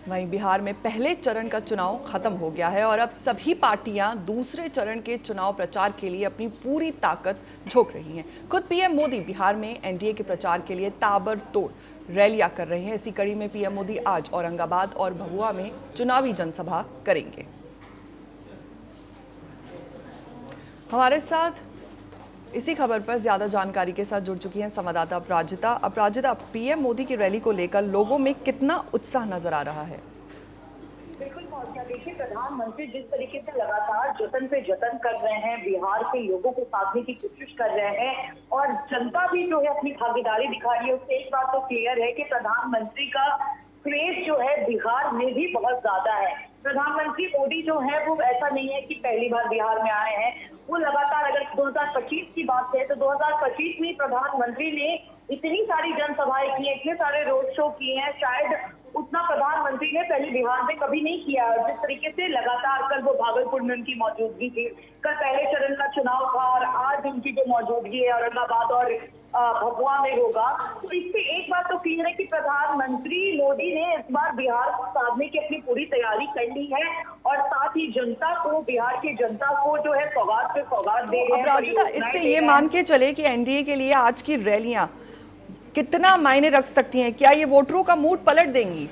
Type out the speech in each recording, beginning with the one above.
वहीं बिहार में पहले चरण का चुनाव खत्म हो गया है और अब सभी पार्टियां दूसरे चरण के चुनाव प्रचार के लिए अपनी पूरी ताकत झोंक रही हैं। खुद पीएम मोदी बिहार में एनडीए के प्रचार के लिए ताबड़तोड़ रैलियां कर रहे हैं। इसी कड़ी में पीएम मोदी आज औरंगाबाद और भभुआ में चुनावी जनसभा करेंगे। हमारे साथ इसी खबर पर ज्यादा जानकारी के साथ जुड़ चुकी हैं संवाददाता अपराजिता। अपराजिता, पीएम मोदी की रैली को लेकर लोगों में कितना उत्साह नजर आ रहा है? बिल्कुल पहुंचा। देखिए, प्रधानमंत्री जिस तरीके से लगातार जतन पे जतन कर रहे हैं, बिहार के लोगों को साधने की कोशिश कर रहे हैं और जनता भी जो है अपनी भागीदारी दिखा रही है, उससे एक बात तो क्लियर है कि प्रधानमंत्री का क्रेज जो है बिहार में भी बहुत ज्यादा है। प्रधानमंत्री मोदी जो है वो ऐसा नहीं है कि पहली बार बिहार में आए हैं, वो लगातार, अगर 2025 की बात है तो 2025 में प्रधानमंत्री ने इतनी सारी जनसभाएं की हैं, इतने सारे रोड शो किए हैं, शायद उतना प्रधानमंत्री ने पहले बिहार में कभी नहीं किया। जिस तरीके से लगातार कल वो भागलपुर में उनकी मौजूदगी थी, कल पहले चरण का चुनाव था और आज उनकी जो मौजूदगी है औरंगाबाद और भभुआ में होगा, तो इससे एक बात तो क्लियर है कि प्रधानमंत्री मोदी ने इस बार बिहार को साधने की अपनी पूरी तैयारी कर ली है और साथ ही जनता को, बिहार की जनता को जो है सौगात पे सौगात दे रहे हैं। अपराजिता, इससे ये मान के चले कि एनडीए के लिए आज की रैलियां कितना मायने रख सकती हैं? क्या ये वोटरों का मूड पलट देंगी?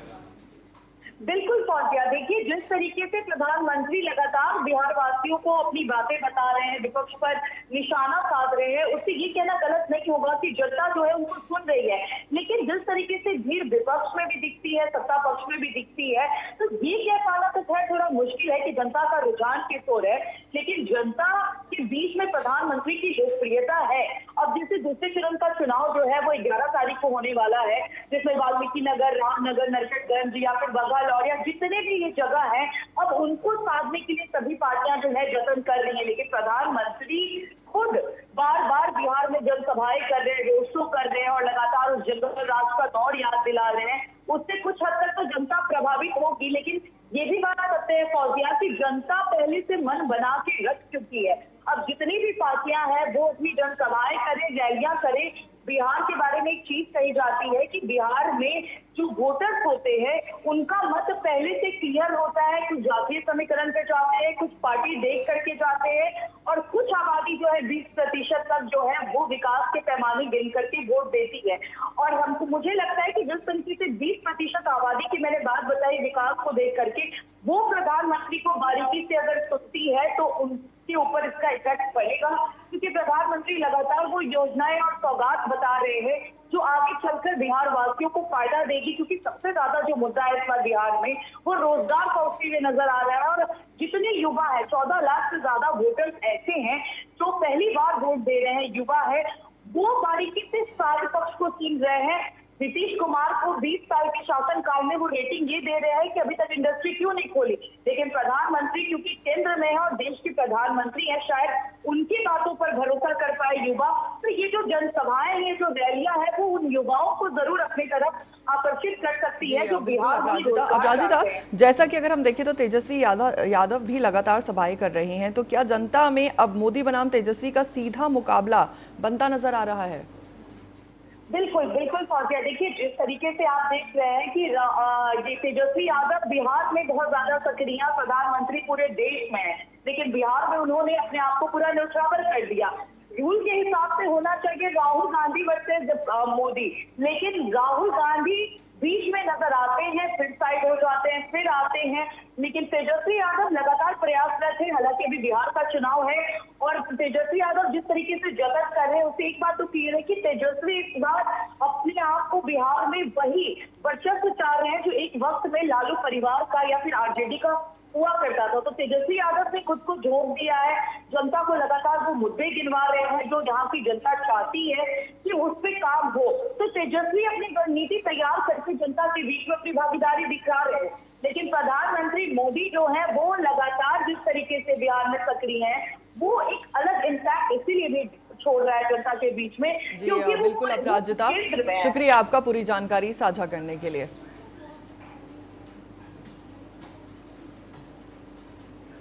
बिल्कुल पहुंचा। देखिए, जिस तरीके से प्रधानमंत्री लगातार बिहार वासियों को अपनी बातें बता रहे हैं, विपक्ष पर निशाना साध रहे हैं, उससे ये कहना गलत नहीं होगा कि जनता जो है उनको सुन रही है। लेकिन जिस तरीके से भीड़ विपक्ष में भी दिखती है, सत्ता पक्ष में भी दिखती है, तो ये कह पाना तो खैर थोड़ा मुश्किल है कि जनता का रुझान किस ओर है। लेकिन जनता के बीच में प्रधानमंत्री की लोकप्रियता है। अब जैसे दूसरे चरण का चुनाव जो है वो 11 तारीख को होने वाला है, जिसमें वाल्मीकि नगर, रामनगर, नरकटगंज या फिर बगल और या जितने भी ये जगह है, अब उनको साधने के लिए सभी पार्टियां जो है जतन कर रही है। लेकिन प्रधानमंत्री खुद बार बार बिहार में जनसभाएं कर रहे हैं, रोड शो कर रहे हैं और लगातार उस जंगल राज का दौर याद दिला रहे हैं। उससे कुछ हद तक तो जनता प्रभावित होगी, लेकिन ये भी बात करते हैं फौजिया की जनता पहले से मन बना के रख चुकी है। अब जितनी भी पार्टियां हैं वो अपनी जनसभाएं करें, रैलियां करें। बिहार के बारे में एक चीज कही जाती है कि बिहार में जो वोटर्स होते हैं उनका मत पहले से क्लियर होता है। कुछ जातीय समीकरण पे जाते हैं, कुछ पार्टी देख करके जाते हैं और कुछ आबादी जो है 20% तक जो है वो विकास के पैमाने गिन करके वोट देती है। और हमको, मुझे लगता है कि जिस तरीके से 20% आबादी की मैंने बात बताई विकास को देख करके, वो प्रधानमंत्री को बारीकी से अगर सुनती है तो उनके ऊपर इसका इफेक्ट पड़ेगा, क्योंकि प्रधानमंत्री लगातार वो योजनाएं और सौगात बता रहे हैं जो आगे चलकर बिहार वासियों को फायदा देगी। क्योंकि सबसे ज्यादा जो मुद्दा है इस बार बिहार में वो रोजगार का उठते हुए नजर आ रहा है और जितने युवा है, 14 लाख से ज्यादा वोटर्स ऐसे हैं जो पहली बार वोट दे रहे हैं, युवा है, वो बारीकी से सारे पक्ष को सुन रहे हैं। नीतीश कुमार को 20 साल के शासनकाल में वो रेटिंग ये दे रहे हैं कि अभी तक इंडस्ट्री क्यों नहीं खोली, लेकिन प्रधानमंत्री क्योंकि केंद्र में है और देश के प्रधानमंत्री है, शायद उनकी बातों पर भरोसा कर पाए युवा। तो ये जो जनसभाएं हैं, जो रैलियां हैं, वो उन युवाओं को जरूर अपनी तरफ आकर्षित कर सकती है जो बिहार में अपराजिता, जैसा कि अगर हम देखें तो तेजस्वी यादव भी लगातार सभाएं कर रहे हैं, तो क्या जनता में अब मोदी बनाम तेजस्वी का सीधा मुकाबला बनता नजर आ रहा है? बिल्कुल बिल्कुल फौजिया। देखिए, जिस तरीके से आप देख रहे हैं कि ये तेजस्वी यादव बिहार में बहुत ज्यादा सक्रिय, प्रधानमंत्री पूरे देश में है, लेकिन बिहार में उन्होंने अपने आप को पूरा न्यौछावर कर दिया। रूल के हिसाब से होना चाहिए राहुल गांधी वर्सेस मोदी, लेकिन राहुल गांधी बीच में नजर आते हैं, फिर साइड हो जाते हैं, फिर आते हैं। लेकिन तेजस्वी यादव लगातार प्रयासरत है। हालांकि अभी बिहार का चुनाव है और तेजस्वी यादव जिस तरीके से जतन कर रहे हैं उससे एक बात तो क्लियर है कि तेजस्वी इस बार अपने आप को बिहार में वही वर्चस्व चाह रहे हैं जो एक वक्त में लालू परिवार का या फिर आरजेडी का हुआ करता था। तो तेजस्वी यादव ने खुद को झोंक दिया है, जनता को लगातार वो मुद्दे गिनवा रहे हैं जो जहाँ की जनता चाहती है कि उस पर काम हो। तो तेजस्वी अपनी रणनीति तैयार करके जनता के बीच में अपनी भागीदारी दिखा रहे हैं, लेकिन प्रधानमंत्री मोदी जो है वो लगातार जिस तरीके से बिहार में सक्रिय है, वो एक अलग इम्पैक्ट इसीलिए भी छोड़ रहा है जनता के बीच में, क्योंकि बिल्कुल अपराजिता, शुक्रिया आपका पूरी जानकारी साझा करने के लिए।